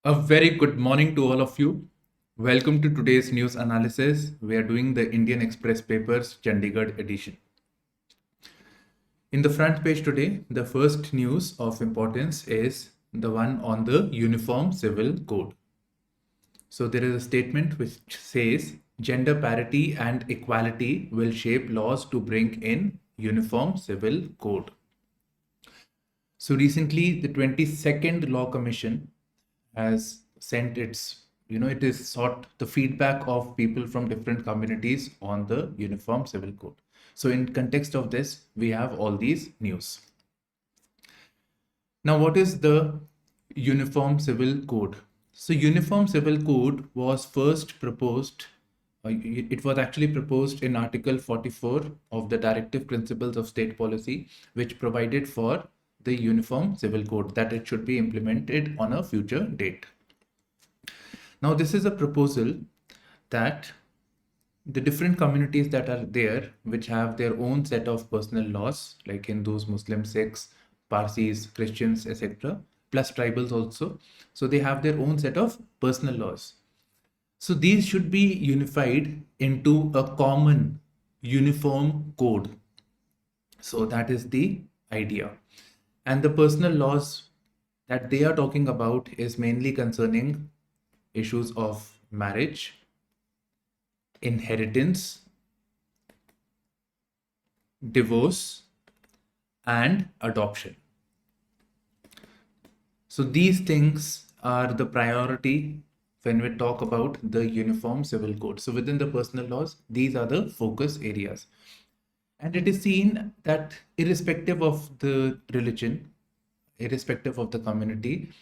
A very good morning to all of you. Welcome to today's news analysis. We are doing the Indian Express papers Chandigarh edition. In the front page today, the first news of importance is the one on the Uniform Civil Code. So there is a statement which says gender parity and equality will shape laws to bring in Uniform Civil Code. So recently, the 22nd Law Commission has sent it is sought the feedback of people from different communities on the Uniform Civil Code. So in context of this, we have all these news. Now, what is the Uniform Civil Code? So Uniform Civil Code was first proposed, it was actually proposed in Article 44 of the Directive Principles of State Policy, which provided for the Uniform Civil Code, that it should be implemented on a future date. Now, this is a proposal that the different communities that are there, which have their own set of personal laws, like Hindus, Muslims, Sikhs, Parsis, Christians, etc., plus tribals also. So they have their own set of personal laws. So these should be unified into a common uniform code. So that is the idea. And the personal laws that they are talking about is mainly concerning issues of marriage, inheritance, divorce, and adoption. So these things are the priority when we talk about the Uniform Civil Code. So within the personal laws, these are the focus areas. And it is seen that irrespective of the religion, irrespective of the community,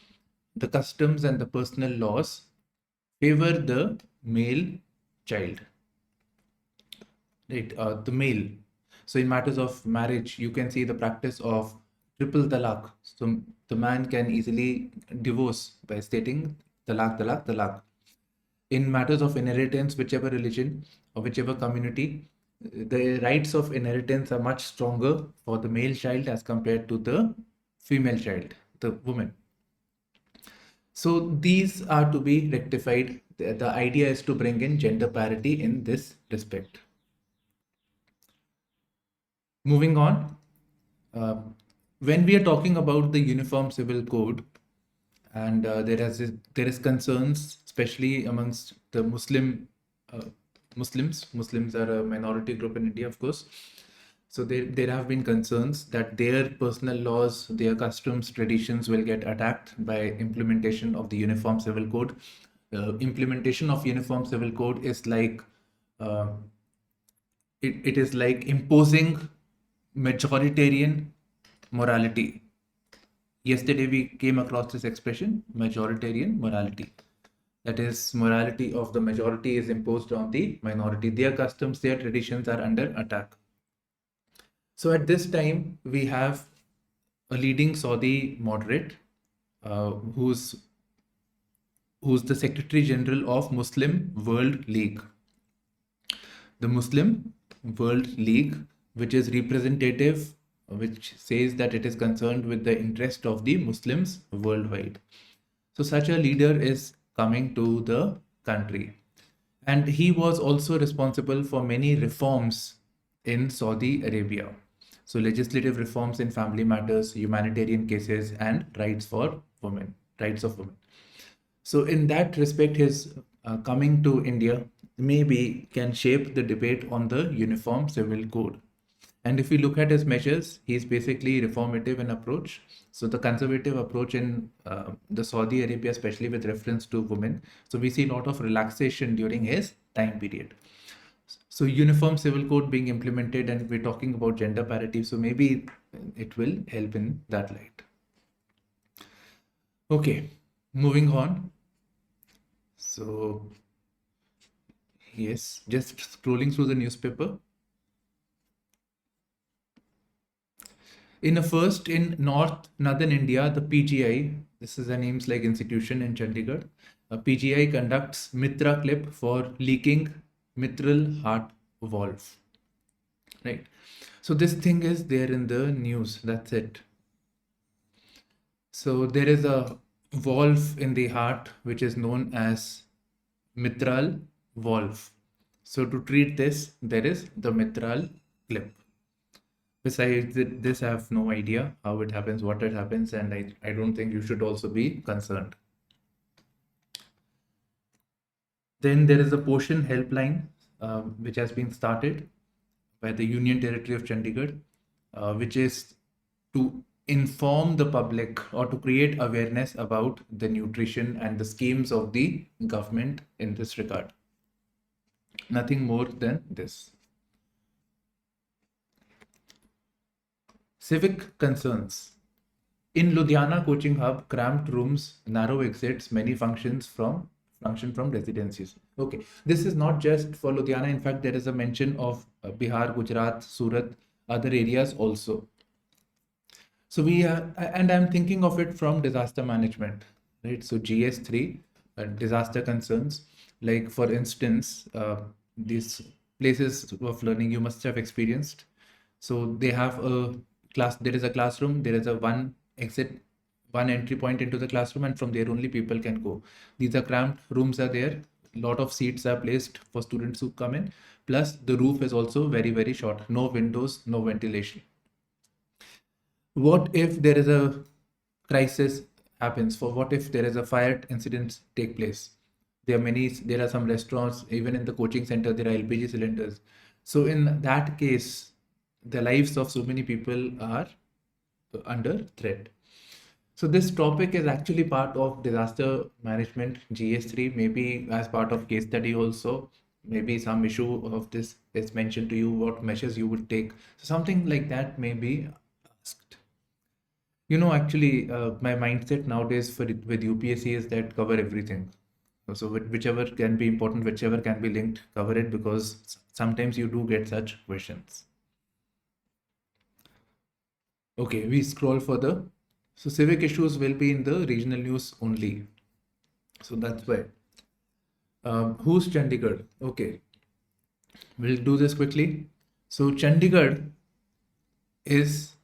the customs and the personal laws favor the male child, right? The male. So in matters of marriage, you can see the practice of triple talaq. So the man can easily divorce by stating talaq, talaq, talaq. In matters of inheritance, whichever religion or whichever community, the rights of inheritance are much stronger for the male child as compared to the female child, the woman. So these are to be rectified. The idea is to bring in gender parity in this respect. Moving on, when we are talking about the Uniform Civil Code, and there is concerns, especially amongst the Muslims. Muslims are a minority group in India, of course. So there have been concerns that their personal laws, their customs, traditions will get attacked by implementation of the Uniform Civil Code. Implementation of Uniform Civil Code is like it is like imposing majoritarian morality. Yesterday we came across this expression, majoritarian morality. That is, morality of the majority is imposed on the minority. Their customs, their traditions are under attack. So at this time, we have a leading Saudi moderate who's the Secretary General of Muslim World League. The Muslim World League, which is representative, which says that it is concerned with the interest of the Muslims worldwide. So such a leader is coming to the country. And he was also responsible for many reforms in Saudi Arabia. So legislative reforms in family matters, humanitarian cases, and rights for women, rights of women. So in that respect, his coming to India maybe can shape the debate on the Uniform Civil Code. And if we look at his measures, he's basically reformative in approach. So the conservative approach in the Saudi Arabia, especially with reference to women. So we see a lot of relaxation during his time period. So Uniform Civil Code being implemented, and we're talking about gender parity. So maybe it will help in that light. Okay, moving on. So yes, just scrolling through the newspaper. In northern India, the PGI, this is an AIMS like institution in Chandigarh, PGI conducts Mitra clip for leaking mitral heart valve. Right. So this thing is there in the news. That's it. So there is a valve in the heart, which is known as mitral valve. So to treat this, there is the mitral clip. Besides this, I have no idea how it happens, what it happens, and I don't think you should also be concerned. Then there is a portion helpline, which has been started by the Union Territory of Chandigarh, which is to inform the public or to create awareness about the nutrition and the schemes of the government in this regard. Nothing more than this. Civic concerns. In Ludhiana coaching hub, cramped rooms, narrow exits, many function from residencies. Okay, this is not just for Ludhiana. In fact, there is a mention of Bihar, Gujarat, Surat, other areas also. So and I'm thinking of it from disaster management, right? So GS3, disaster concerns, like for instance, these places of learning you must have experienced. So they have a class, there is a classroom, there is a one exit, one entry point into the classroom, and from there only people can go. These are cramped rooms are there. Lot of seats are placed for students who come in. Plus the roof is also very, very short. No windows, no ventilation. What if there is a crisis happens? For what if there is a fire incident take place? There are some restaurants, even in the coaching center, there are LPG cylinders. So in that case, the lives of so many people are under threat. So this topic is actually part of disaster management GS3, maybe as part of case study also. Maybe some issue of this is mentioned to you, what measures you would take. So something like that may be asked. Actually, my mindset nowadays with UPSC is that cover everything. So whichever can be important, whichever can be linked, cover it, because sometimes you do get such questions. Okay, we scroll further. So civic issues will be in the regional news only. So that's why. Who's Chandigarh? Okay, we'll do this quickly. So Chandigarh is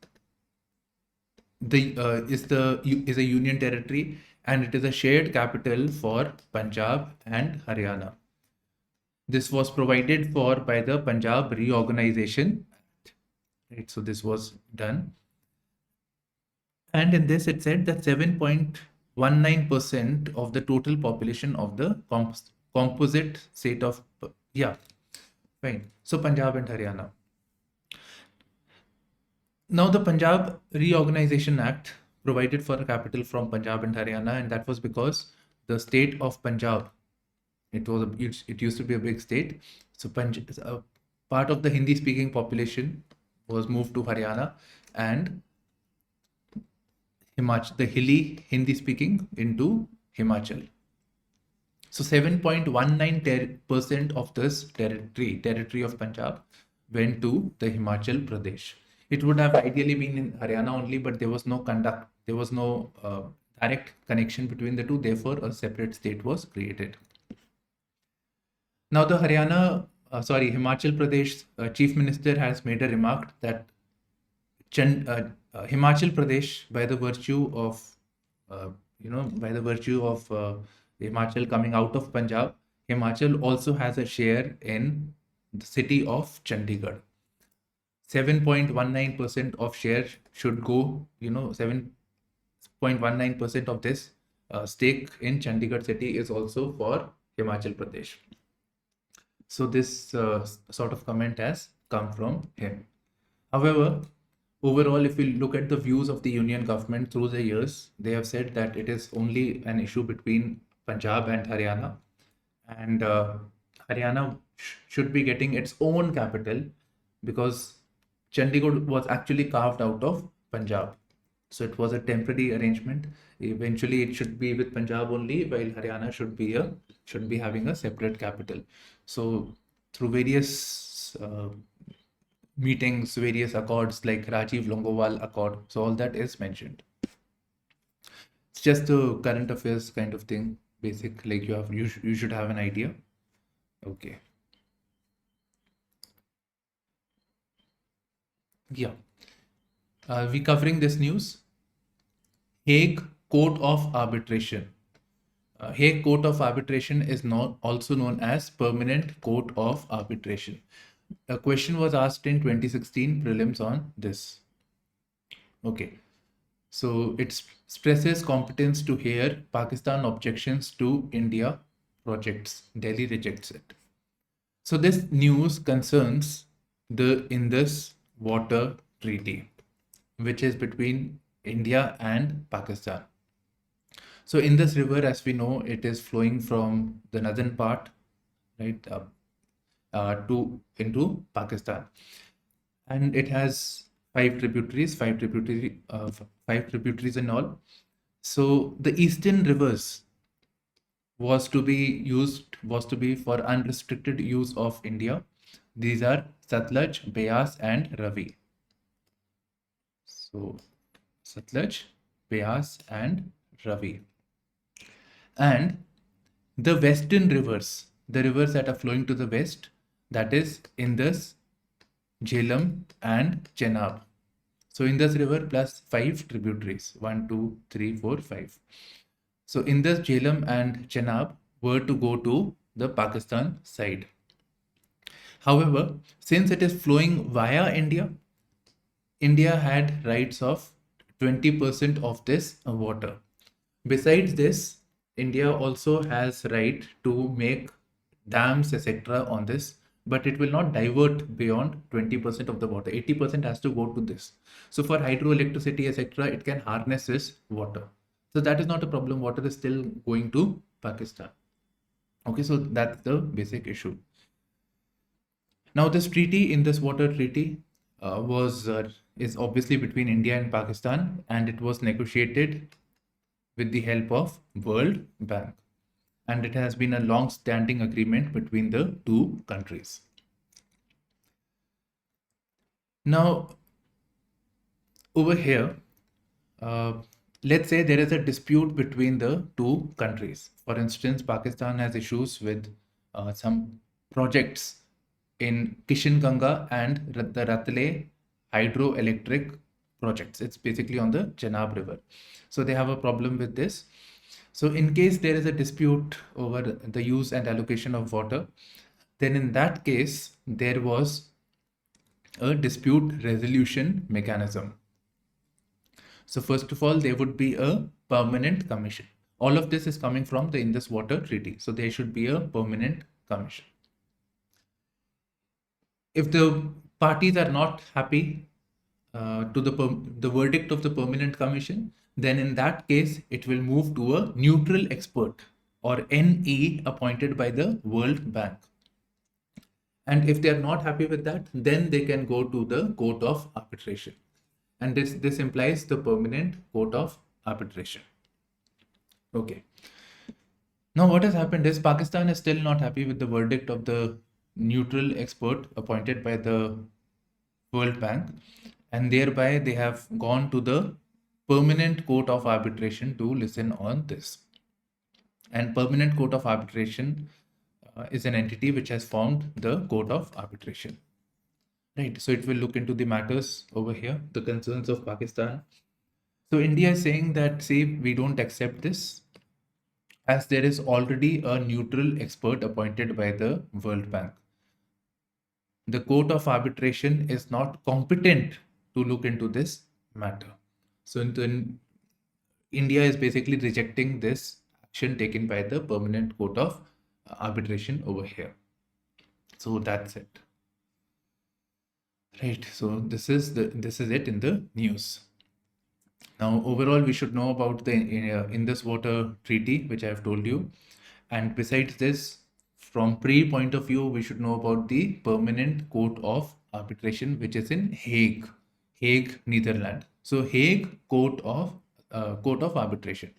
is a union territory, and it is a shared capital for Punjab and Haryana. This was provided for by the Punjab Reorganization Act. Right, so this was done. And in this, it said that 7.19% of the total population of the composite state of, yeah, fine. So Punjab and Haryana. Now, the Punjab Reorganization Act provided for a capital from Punjab and Haryana, and that was because the state of Punjab, it used to be a big state. So part of the Hindi-speaking population was moved to Haryana, and Himachal, the hilly Hindi-speaking into Himachal. So 7.19% of this territory of Punjab, went to the Himachal Pradesh. It would have ideally been in Haryana only, but there was no direct connection between the two. Therefore, a separate state was created. Now, the Himachal Pradesh Chief Minister has made a remark that Himachal Pradesh, by the virtue of Himachal coming out of Punjab, Himachal also has a share in the city of Chandigarh. 7.19% of share should go, 7.19% of this stake in Chandigarh city is also for Himachal Pradesh. So this sort of comment has come from him. However, overall, if we look at the views of the union government through the years, they have said that it is only an issue between Punjab and Haryana, and Haryana should be getting its own capital because Chandigarh was actually carved out of Punjab. So it was a temporary arrangement. Eventually, it should be with Punjab only, while Haryana should be having a separate capital. So through various meetings, various accords like Rajiv Longowal Accord, so all that is mentioned. It's just a current affairs kind of thing, basic. Like you should have an idea. Okay. Yeah. We covering this news. Hague Court of Arbitration. Hague Court of Arbitration is also known as Permanent Court of Arbitration. A question was asked in 2016 prelims on this. Okay, so it stresses competence to hear Pakistan objections to India projects. Delhi rejects it. So this news concerns the Indus Water Treaty, which is between India and Pakistan. So Indus River, as we know, it is flowing from the northern part, right, to into Pakistan, and it has five tributaries in all. So the eastern rivers was to be for unrestricted use of India. These are Satluj, Beas, and Ravi. So Satluj, Beas, and Ravi. And the western rivers, the rivers that are flowing to the west, that is Indus, Jhelum, and Chenab. So Indus River plus five tributaries, 1, 2, 3, 4, 5. So Indus, Jhelum, and Chenab were to go to the Pakistan side. However, since it is flowing via India, India had rights of 20% of this water. Besides this, India also has right to make dams, etc. on this, but it will not divert beyond 20% of the water. 80% has to go to this. So for hydroelectricity, etc., it can harness this water. So that is not a problem. Water is still going to Pakistan. Okay, so that's the basic issue. Now this treaty, in this water treaty, is obviously between India and Pakistan, and it was negotiated with the help of World Bank, and it has been a long-standing agreement between the two countries. Now, over here, let's say there is a dispute between the two countries. For instance, Pakistan has issues with some projects in Kishinganga and the Ratle hydroelectric projects. It's basically on the Chenab River. So they have a problem with this. So in case there is a dispute over the use and allocation of water, then in that case, there was a dispute resolution mechanism. So first of all, there would be a permanent commission. All of this is coming from the Indus Water Treaty. So there should be a permanent commission. If the parties are not happy to the verdict of the permanent commission, then in that case, it will move to a neutral expert or NE appointed by the World Bank. And if they are not happy with that, then they can go to the Court of Arbitration. And this implies the permanent Court of Arbitration. Okay. Now what has happened is Pakistan is still not happy with the verdict of the neutral expert appointed by the World Bank, and thereby they have gone to the Permanent Court of Arbitration to listen on this. And Permanent Court of Arbitration is an entity which has formed the Court of Arbitration. Right, so it will look into the matters over here, the concerns of Pakistan. So India is saying that, see, we don't accept this, as there is already a neutral expert appointed by the World Bank. The Court of Arbitration is not competent to look into this matter. So India is basically rejecting this action taken by the Permanent Court of Arbitration over here. So that's it. Right, so this is it in the news. Now, overall, we should know about the Indus Water Treaty, which I have told you. And besides this, from point of view, we should know about the Permanent Court of Arbitration, which is in Hague, Netherlands. So Hague Court of Arbitration.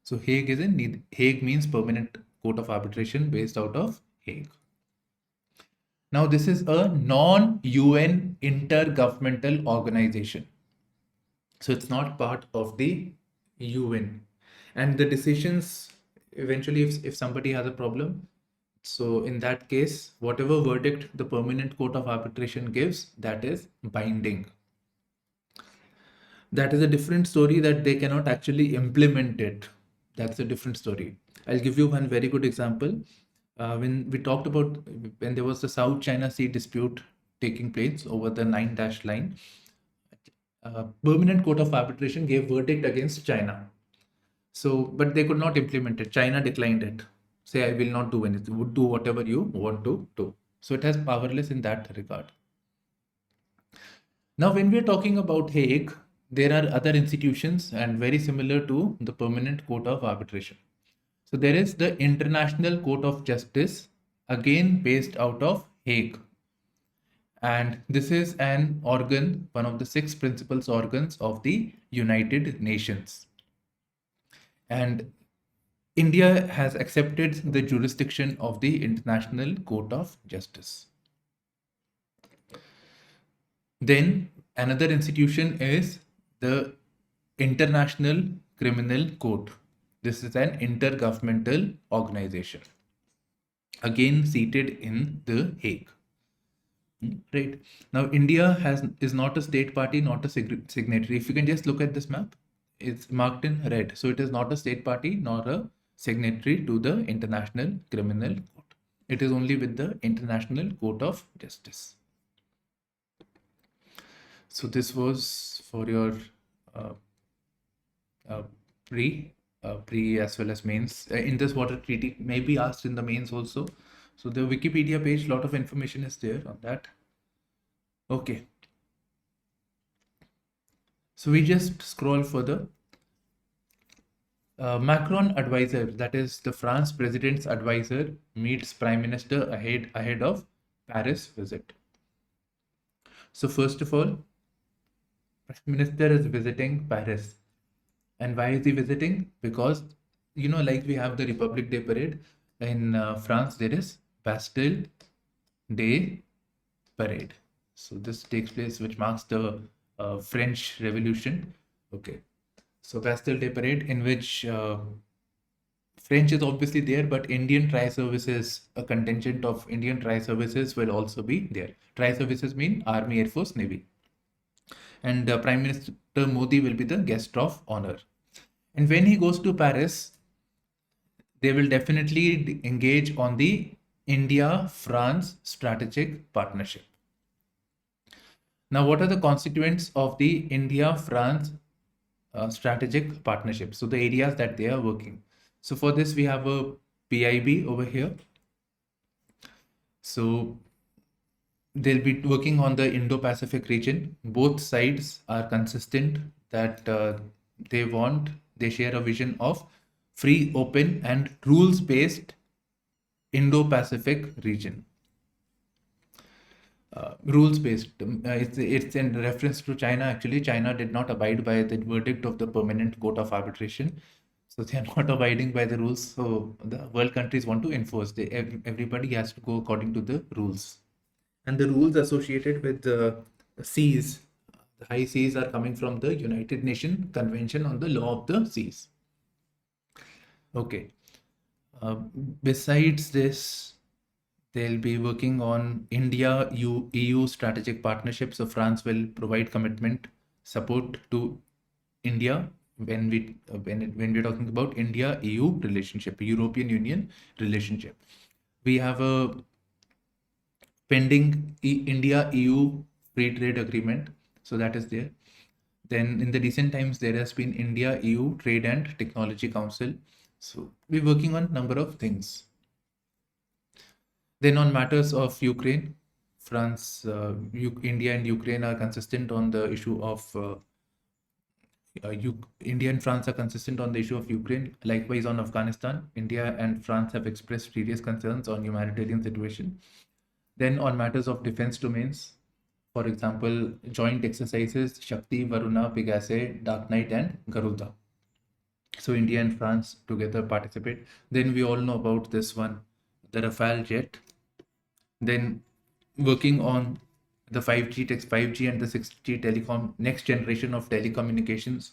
So Hague means Permanent Court of Arbitration based out of Hague. Now, this is a non-UN intergovernmental organization. So it's not part of the UN. And the decisions, eventually, if somebody has a problem, so in that case, whatever verdict the Permanent Court of Arbitration gives, that is binding. That is a different story, that they cannot actually implement it. That's a different story. I'll give you one very good example. When we talked about when there was the South China Sea dispute taking place over the 9 dash line, Permanent Court of Arbitration gave verdict against China. So, but they could not implement it. China declined it. Say, I will not do anything. Would do whatever you want to do. So it has powerless in that regard. Now, when we are talking about Hague, there are other institutions and very similar to the Permanent Court of Arbitration. So there is the International Court of Justice, again based out of Hague. And this is an organ, one of the 6 principal organs of the United Nations. And India has accepted the jurisdiction of the International Court of Justice. Then another institution is the International Criminal Court. This is an intergovernmental organization, again seated in The Hague. Right. Now, India is not a state party, not a signatory. If you can just look at this map, it's marked in red. So it is not a state party nor a signatory to the International Criminal Court. It is only with the International Court of Justice. So this was for your pre as well as mains. In this water treaty may be asked in the mains also. So the Wikipedia page, lot of information is there on that. Okay. So we just scroll further. Macron advisor, that is the France president's advisor, meets Prime Minister ahead of Paris visit. So first of all, Prime Minister is visiting Paris. And why is he visiting? Because, you know, like we have the Republic Day parade, in France there is Bastille Day parade. So this takes place, which marks the French Revolution. Okay. So Bastille Day parade, in which French is obviously there, but Indian tri-services, a contingent of Indian tri-services will also be there. Tri-services mean Army, Air Force, Navy. And Prime Minister Modi will be the guest of honor. And when he goes to Paris, they will definitely engage on the India-France strategic partnership. Now, what are the constituents of the India-France strategic partnership? So the areas that they are working. So for this, we have a PIB over here. So they'll be working on the Indo-Pacific region. Both sides are consistent that they share a vision of free, open, and rules-based Indo-Pacific region. Rules-based. It's in reference to China. Actually, China did not abide by the verdict of the Permanent Court of Arbitration. So they are not abiding by the rules. So the world countries want to enforce. Everybody has to go according to the rules. And the rules associated with the seas, the high seas, are coming from the United Nations Convention on the Law of the Seas. Okay. Besides this, they'll be working on India-EU strategic partnership. So France will provide commitment, support to India when we're talking about India-EU relationship, European Union relationship. We have a pending India-EU free trade agreement. So that is there. Then in the recent times, there has been India-EU Trade and Technology Council. So we're working on a number of things. Then on matters of Ukraine, France, India and Ukraine are consistent on the issue of India and France are consistent on the issue of Ukraine. Likewise on Afghanistan, India and France have expressed serious concerns on humanitarian situation. Then on matters of defense domains, for example, joint exercises Shakti, Varuna, Pegase, Dark Knight, and Garuda. So India and France together participate. Then we all know about this one, the Rafale jet. Then working on the 5G and the 6G telecom, next generation of telecommunications.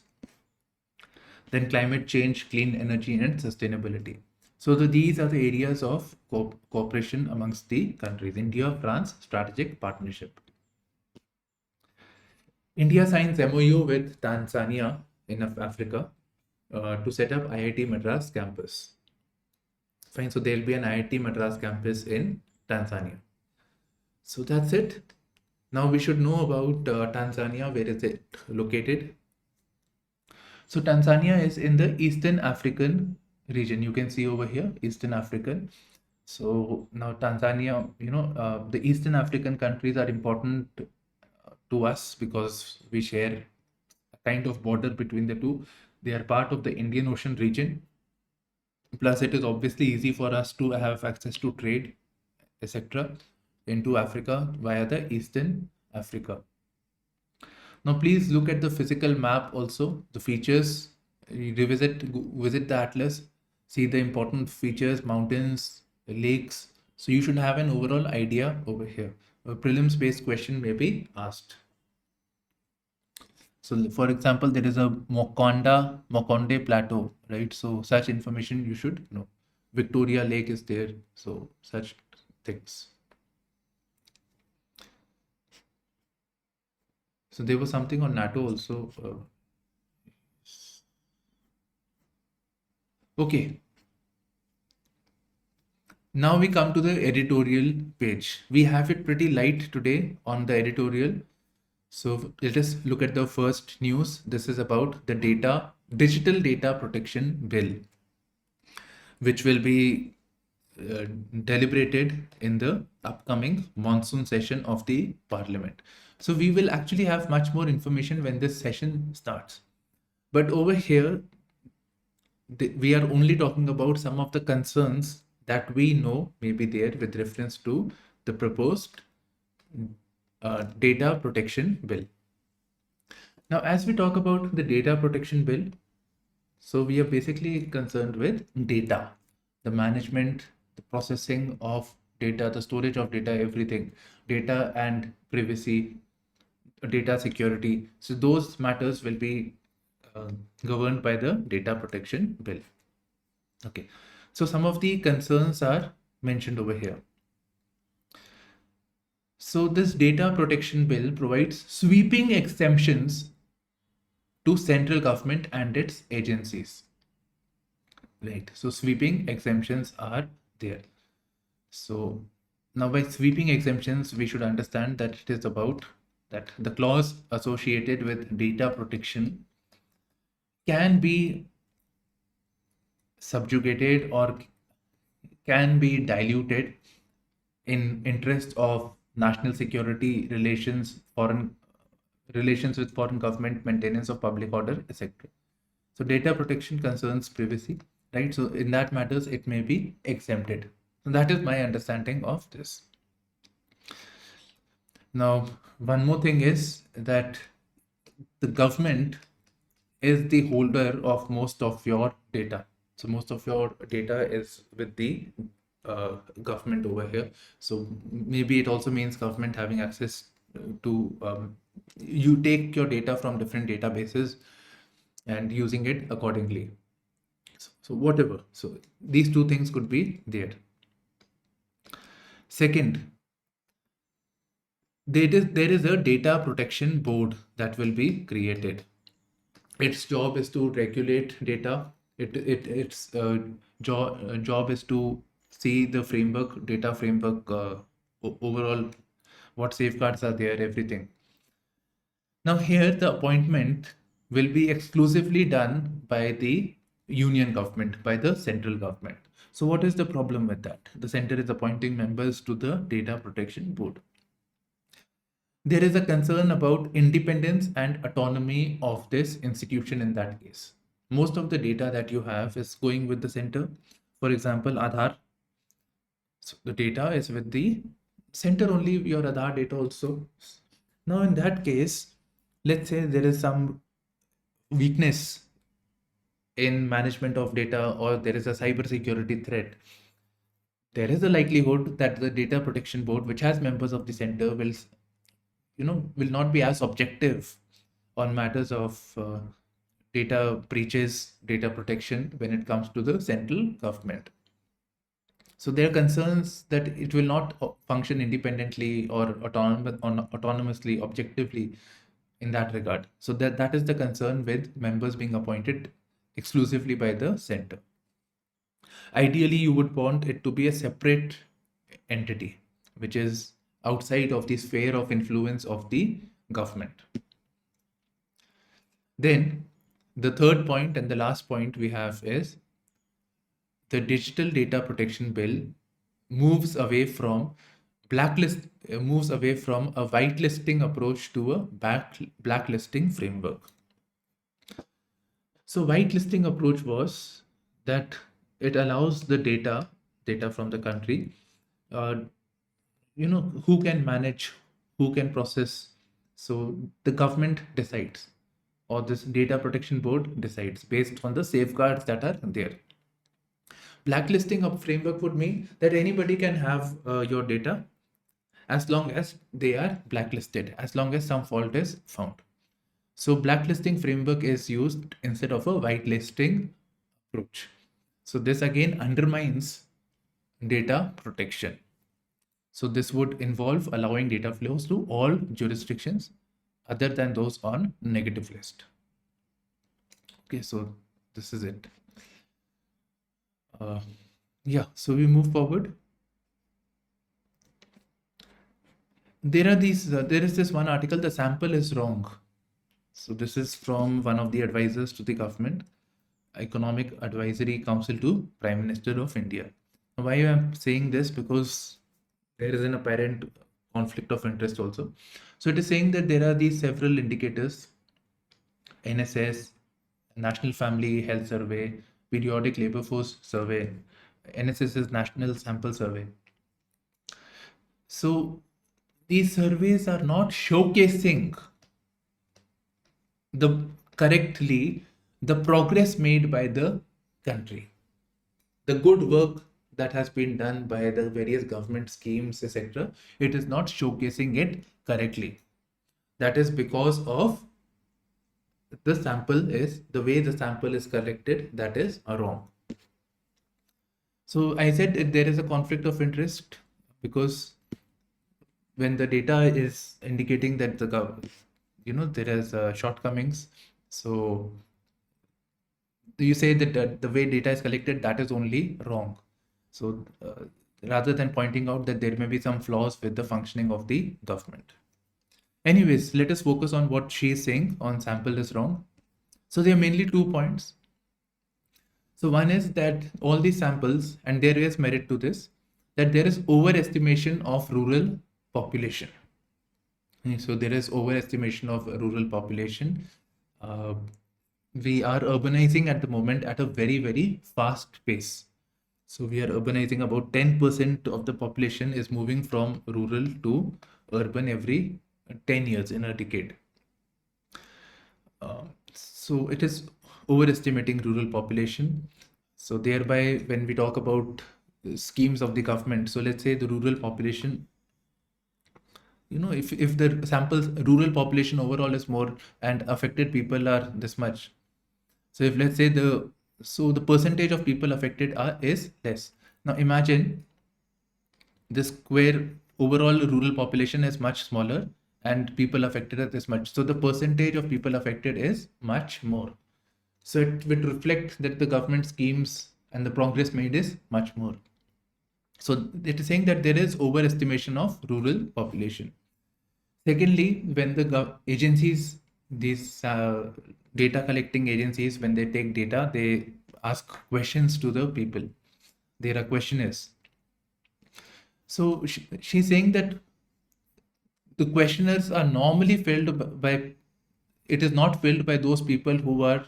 Then climate change, clean energy, and sustainability. So these are the areas of cooperation amongst the countries. India-France strategic partnership. India signs MOU with Tanzania in Africa to set up IIT Madras campus. Fine, so there'll be an IIT Madras campus in Tanzania. So that's it. Now we should know about Tanzania. Where is it located? So Tanzania is in the Eastern African region. You can see over here, Eastern African. So now Tanzania, the Eastern African countries are important to us because we share a kind of border between the two. They are part of the Indian Ocean region. Plus, it is obviously easy for us to have access to trade, etc., into Africa via the Eastern Africa. Now, please look at the physical map also, the features. You visit the atlas, see the important features, mountains, lakes. So you should have an overall idea over here. A prelims-based question may be asked. So, for example, there is a Mokonde Plateau, right? So such information you should know. Victoria Lake is there, so such things. So there was something on NATO also. Okay. Now we come to the editorial page. We have it pretty light today on the editorial. So let us look at the first news. This is about the digital data protection bill, which will be deliberated in the upcoming monsoon session of the parliament. So we will actually have much more information when this session starts. But over here, we are only talking about some of the concerns that we know may be there with reference to the proposed data protection bill. Now, as we talk about the data protection bill, so we are basically concerned with data, the management, the processing of data, the storage of data, everything, data and privacy, data security. So those matters will be governed by the data protection bill. Okay, so some of the concerns are mentioned over here. So this data protection bill provides sweeping exemptions to central government and its agencies. Right, so sweeping exemptions are there. So now by sweeping exemptions, we should understand that it is about that the clause associated with data protection can be subjugated or can be diluted in interest of national security, foreign relations with foreign government, maintenance of public order, etc. So data protection concerns privacy, right? So in that matters, it may be exempted. So that is my understanding of this. Now, one more thing is that the government is the holder of most of your data. So most of your data is with the government over here. So maybe it also means government having access to, you take your data from different databases and using it accordingly. So whatever. So these two things could be there. Second, there is a data protection board that will be created. Its job is to regulate data. Its job is to see the framework, data framework, overall, what safeguards are there, everything. Now here the appointment will be exclusively done by the union government, by the central government. So what is the problem with that? The center is appointing members to the data protection board. There is a concern about independence and autonomy of this institution in that case. Most of the data that you have is going with the center. For example, Aadhaar. So the data is with the center only, your Aadhaar data also. Now in that case, let's say there is some weakness in management of data or there is a cyber security threat. There is a likelihood that the data protection board, which has members of the center, will not be as objective on matters of data breaches, data protection when it comes to the central government. So there are concerns that it will not function independently or autonomously, objectively in that regard. So that is the concern with members being appointed exclusively by the center. Ideally, you would want it to be a separate entity, which is outside of the sphere of influence of the government. Then the third point and the last point we have is the Digital Data Protection Bill moves away from moves away from a whitelisting approach to a blacklisting framework. So whitelisting approach was that it allows the data from the country, who can manage, who can process. So the government decides, or this data protection board decides based on the safeguards that are there. Blacklisting of framework would mean that anybody can have your data as long as they are blacklisted, as long as some fault is found. So blacklisting framework is used instead of a whitelisting approach. So this again undermines data protection. So this would involve allowing data flows to all jurisdictions other than those on negative list. Okay, so this is it. Yeah, so we move forward. There is this one article, the sample is wrong. So this is from one of the advisors to the government, Economic Advisory Council to Prime Minister of India. Now, why I am saying this? Because there is an apparent conflict of interest also. So it is saying that there are these several indicators, NSS, National Family Health Survey, Periodic Labor Force Survey, NSS is National Sample Survey. So these surveys are not showcasing the progress made by the country, the good work that has been done by the various government schemes, etc. It is not showcasing it correctly. That is because of the way the sample is collected, that is wrong. So I said there is a conflict of interest because when the data is indicating that there is shortcomings, so you say that the way data is collected, that is only wrong. So rather than pointing out that there may be some flaws with the functioning of the government. Anyways, let us focus on what she is saying on sample is wrong. So there are mainly 2 points. So one is that all these samples, and there is merit to this, that there is overestimation of rural population. So there is overestimation of rural population. We are urbanizing at the moment at a very, very fast pace. So we are urbanizing. About 10% of the population is moving from rural to urban every 10 years in a decade. So it is overestimating rural population. So thereby, when we talk about schemes of the government, so let's say the rural population, if the samples rural population overall is more and affected people are this much. So if let's say the percentage of people affected is less. Now imagine the square overall rural population is much smaller and people affected are this much. So the percentage of people affected is much more. So it would reflect that the government schemes and the progress made is much more. So it is saying that there is overestimation of rural population. Secondly, when the agencies, these data collecting agencies, when they take data, they ask questions to the people. There are questionnaires. So she's saying that the questionnaires are normally filled by, it is not filled by those people who have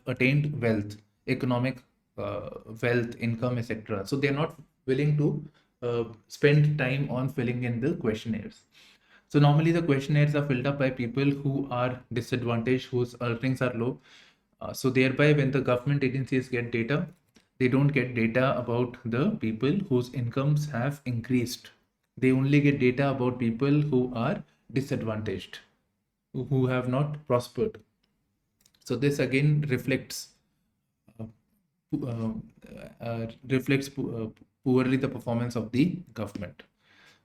attained wealth, economic wealth, income, etc. So they're not willing to spend time on filling in the questionnaires. So normally the questionnaires are filled up by people who are disadvantaged, whose earnings are low. So thereby, when the government agencies get data, they don't get data about the people whose incomes have increased. They only get data about people who are disadvantaged, who have not prospered. So this again reflects poorly the performance of the government,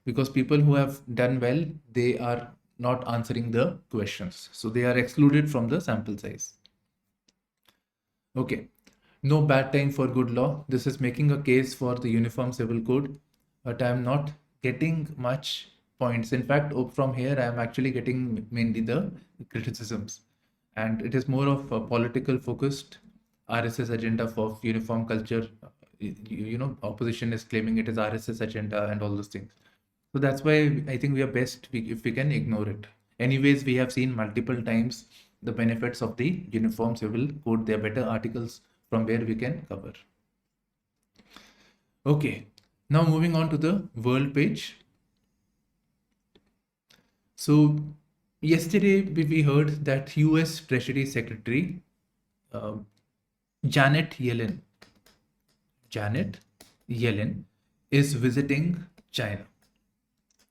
because people who have done well, they are not answering the questions. So they are excluded from the sample size. Okay. No bad time for good law. This is making a case for the Uniform Civil Code, but I am not getting much points. In fact, from here, I am actually getting mainly the criticisms. And it is more of a political focused RSS agenda for uniform culture. Opposition is claiming it is RSS agenda and all those things. So that's why I think we are best if we can ignore it. Anyways, we have seen multiple times the benefits of the Uniform Civil Code. There are better articles from where we can cover. Okay, now moving on to the world page. So yesterday we heard that US Treasury Secretary uh, Janet Yellen is visiting China.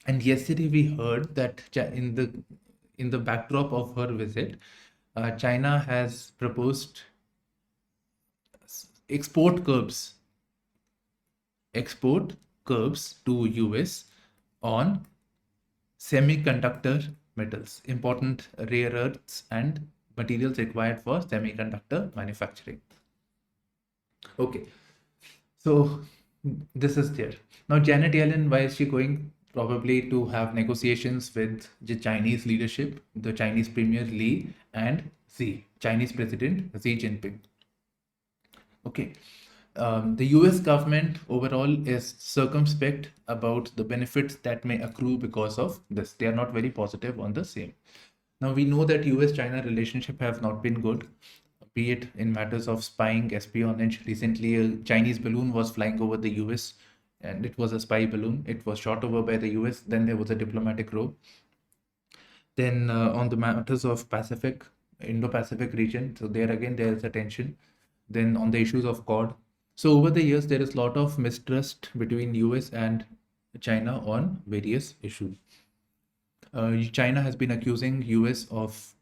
And yesterday we heard that in the backdrop of her visit, China has proposed export curbs to US on semiconductor metals, important rare earths and materials required for semiconductor manufacturing. Okay, so this is there. Now, Janet Yellen, why is she going? Probably to have negotiations with the Chinese leadership, the Chinese Premier Li and Chinese President Xi Jinping. Okay. The US government overall is circumspect about the benefits that may accrue because of this. They are not very positive on the same. Now we know that US-China relationship have not been good, be it in matters of spying, espionage. Recently, a Chinese balloon was flying over the US and it was a spy balloon. It was shot over by the US. Then there was a diplomatic row. Then on the matters of Indo-Pacific region, so there again there is a tension. Then on the issues of Quad. So over the years, there is a lot of mistrust between US and China on various issues. China has been accusing US of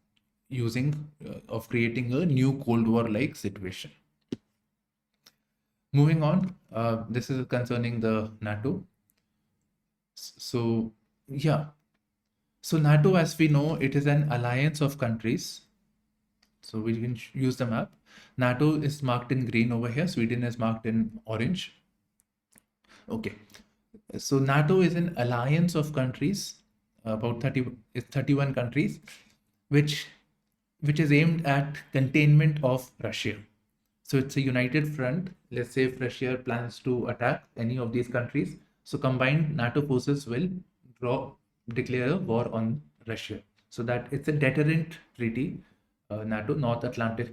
creating a new Cold War-like situation. Moving on, this is concerning the NATO. So yeah, so NATO, as we know, it is an alliance of countries. So we can use the map. NATO is marked in green over here. Sweden is marked in orange. Okay. So NATO is an alliance of countries, about 31 countries, which is aimed at containment of Russia. So it's a united front. Let's say if Russia plans to attack any of these countries, so combined NATO forces will declare a war on Russia. So that it's a deterrent treaty, NATO, North Atlantic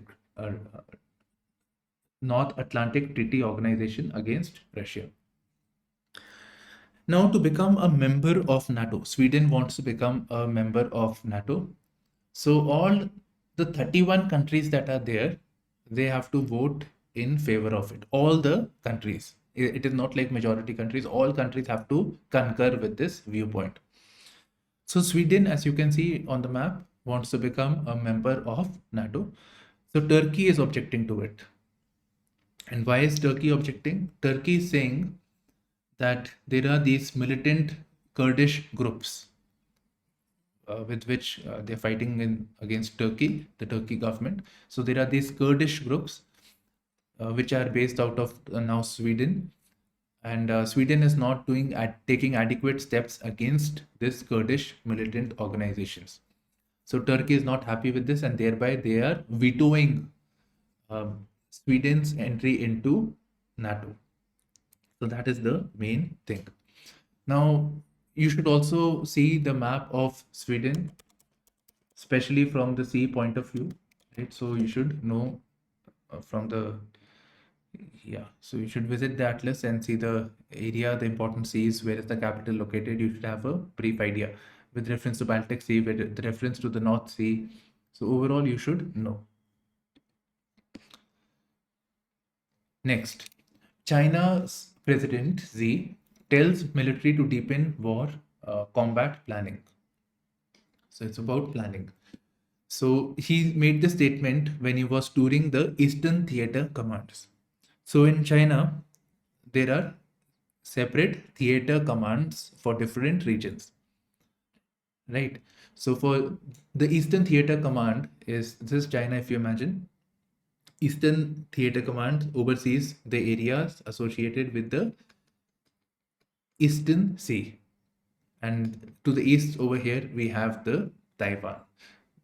Treaty Organization against Russia. Now, to become a member of NATO, Sweden wants to become a member of NATO. So all the 31 countries that are there, they have to vote in favor of it. All the countries. It is not like majority countries. All countries have to concur with this viewpoint. So Sweden, as you can see on the map, wants to become a member of NATO. So Turkey is objecting to it. And why is Turkey objecting? Turkey is saying that there are these militant Kurdish groups with which they're fighting against Turkey, the Turkey government. So there are these Kurdish groups which are based out of now Sweden. And Sweden is not taking adequate steps against this Kurdish militant organizations. So Turkey is not happy with this, and thereby they are vetoing Sweden's entry into NATO. So that is the main thing. Now, you should also see the map of Sweden, especially from the sea point of view, right? So you should know so you should visit the atlas and see the area, the important seas, where is the capital located. You should have a brief idea with reference to Baltic Sea, with the reference to the North Sea. So overall, you should know. Next, China's President Xi tells military to deepen war combat planning. So it's about planning. So he made the statement when he was touring the Eastern Theater Commands. So in China, there are separate theater commands for different regions. right? So for the Eastern Theater Command is this is China, if you imagine. Eastern Theater Command oversees the areas associated with the Eastern Sea. And to the east over here, we have the Taiwan.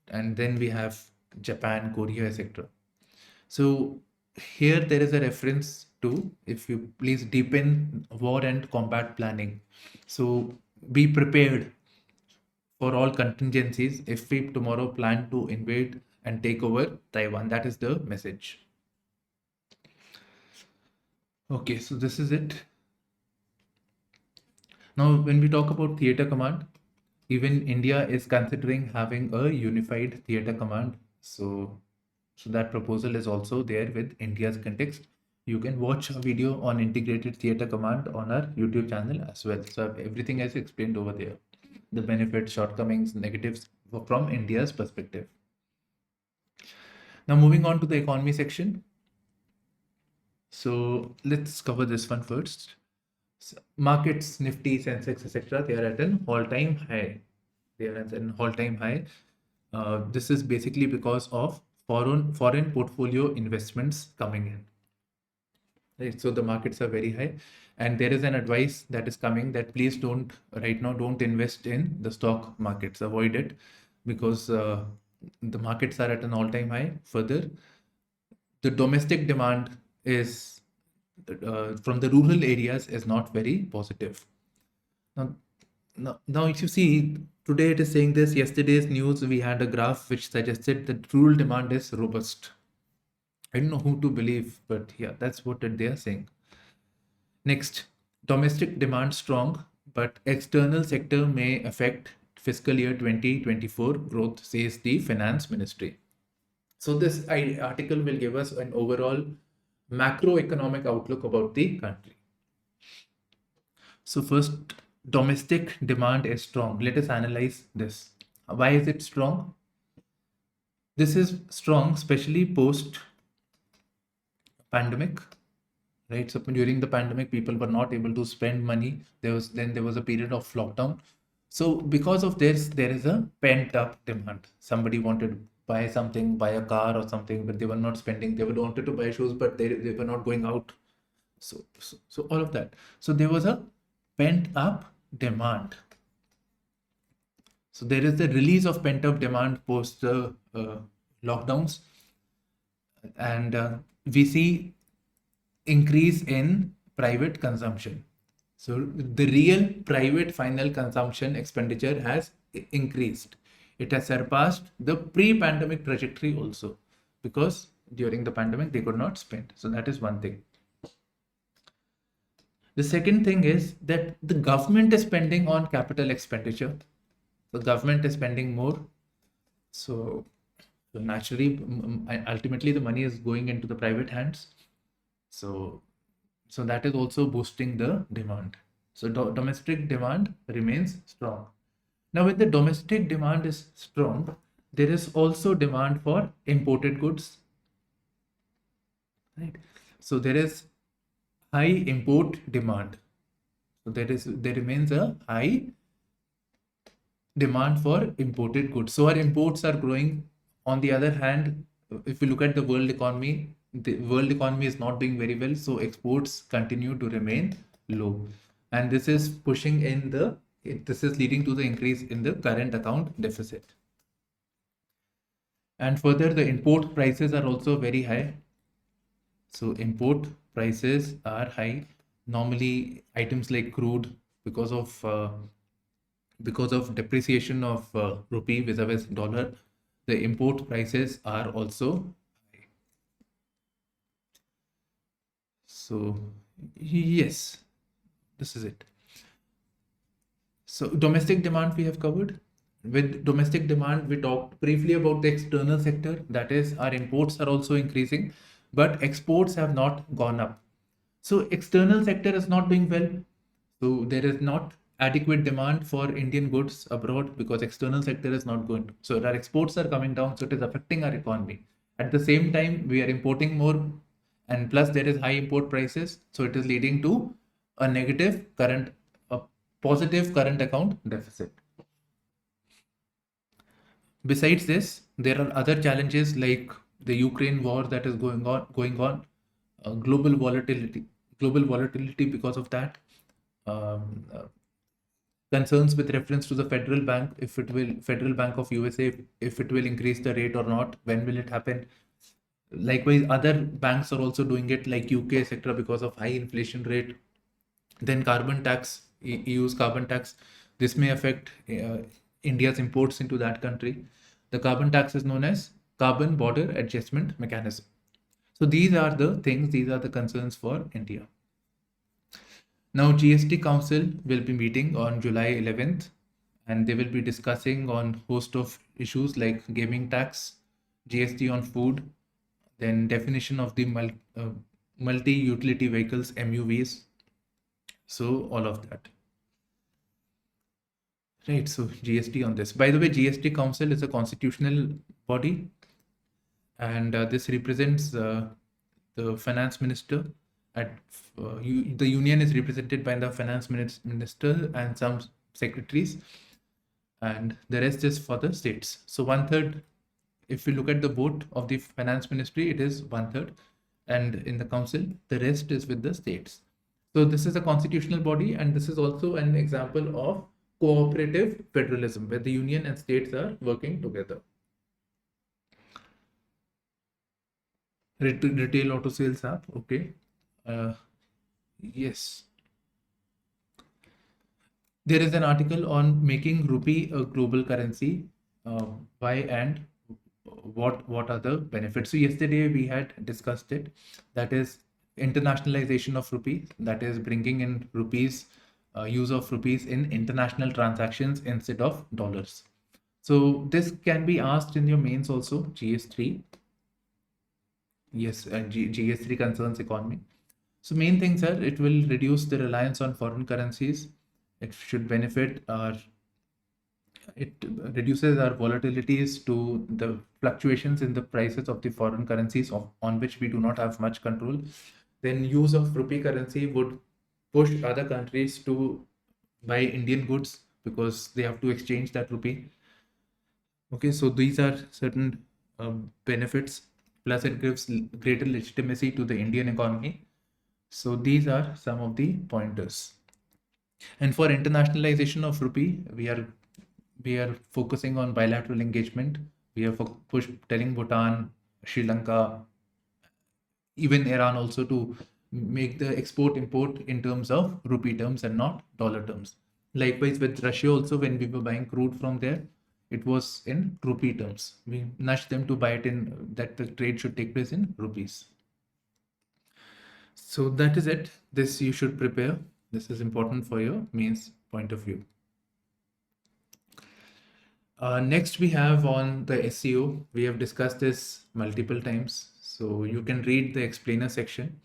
And then we have Japan, Korea, etc. So here there is a reference to, if you please deepen war and combat planning. So be prepared for all contingencies if we tomorrow plan to invade and take over Taiwan. That is the message. Okay, so this is it. Now, when we talk about theater command, even India is considering having a unified theater command. So that proposal is also there with India's context. You can watch a video on integrated theater command on our YouTube channel as well. So everything is explained over there. The benefits, shortcomings, negatives from India's perspective. Now moving on to the economy section. So let's cover this one first. So markets, Nifty, Sensex, etc. They are at an all-time high. They are at an all-time high. This is basically because of foreign portfolio investments coming in. Right, so the markets are very high, and there is an advice that is coming that please don't right now don't invest in the stock markets. Avoid it because the markets are at an all-time high. Further, the domestic demand is from the rural areas is not very positive. Now, if you see, today it is saying this. Yesterday's news, we had a graph which suggested that rural demand is robust. I don't know who to believe, but yeah, that's what they are saying. Next, domestic demand strong, but external sector may affect fiscal year 2024 growth, says the Finance Ministry. So this article will give us an overall macroeconomic outlook about the country. So first, domestic demand is strong. Let us analyze this. Why is it strong? This is strong, especially post pandemic, right? So during the pandemic, people were not able to spend money. There was a period of lockdown. So because of this, there is a pent up demand. Somebody wanted to buy something, buy a car or something, but they were not spending. They wanted to buy shoes, but they were not going out. So all of that. So there was a pent up demand. So there is the release of pent up demand post the lockdowns, and we see increase in private consumption. So the real private final consumption expenditure has increased. It has surpassed the pre-pandemic trajectory also, because during the pandemic they could not spend. So that is one thing. The second thing is that the government is spending on capital expenditure. The government is spending more. So naturally, ultimately the money is going into the private hands. So that is also boosting the demand. So domestic demand remains strong. Now, when the domestic demand is strong, there is also demand for imported goods. Right. So there is high import demand. So there remains a high demand for imported goods. So our imports are growing. On the other hand, if you look at the world economy is not doing very well. So exports continue to remain low, and this is leading to the increase in the current account deficit. And further, the import prices are also very high. So import prices are high. Normally, items like crude, because of depreciation of rupee vis-a-vis dollar, the import prices are also high. So yes, this is it. So domestic demand we have covered. With domestic demand, we talked briefly about the external sector. That is, our imports are also increasing, but exports have not gone up. So external sector is not doing well. So there is not adequate demand for Indian goods abroad because external sector is not going. So our exports are coming down. So it is affecting our economy. At the same time, we are importing more, and plus there is high import prices. So it is leading to a positive current account deficit. Besides this, there are other challenges like the Ukraine war that is going on, global volatility because of that, um, uh, concerns with reference to the federal bank, if it will, Federal Bank of USA, if it will increase the rate or not, when will it happen. Likewise, other banks are also doing it, like UK, etc., because of high inflation rate. Then carbon tax, EU's carbon tax, this may affect India's imports into that country. The carbon tax is known as Carbon Border Adjustment Mechanism. So these are the things, these are the concerns for India. Now, GST Council will be meeting on July 11th, and they will be discussing on host of issues like gaming tax, GST on food, then definition of the multi-utility vehicles, MUVs. So all of that. Right, so GST on this. By the way, GST Council is a constitutional body, and this represents the finance minister. The union is represented by the finance minister and some secretaries, and the rest is for the states. So 1/3, if we look at the vote of the finance ministry, it is 1/3, and in the council, the rest is with the states. So this is a constitutional body, and this is also an example of cooperative federalism, where the union and states are working together. Retail auto sales app, okay. Yes. There is an article on making rupee a global currency. Why and what are the benefits? So yesterday we had discussed it. That is internationalization of rupee. That is bringing in rupees, use of rupees in international transactions instead of dollars. So this can be asked in your mains also, GS3. Yes, and GS3 concerns economy. So main things are, it will reduce the reliance on foreign currencies. It should benefit it reduces our volatilities to the fluctuations in the prices of the foreign currencies on which we do not have much control. Then use of rupee currency would push other countries to buy Indian goods because they have to exchange that rupee. Okay, so these are certain benefits. Plus, it gives greater legitimacy to the Indian economy. So these are some of the pointers. And for internationalization of rupee, we are focusing on bilateral engagement. We are telling Bhutan, Sri Lanka, even Iran also to make the export import in terms of rupee terms and not dollar terms. Likewise with Russia also, when we were buying crude from there, it was in rupee terms. We nudged them to buy it in, that the trade should take place in rupees. So that is it. This you should prepare. This is important for your mains point of view. Next, we have on the SEO. We have discussed this multiple times. So you can read the explainer section.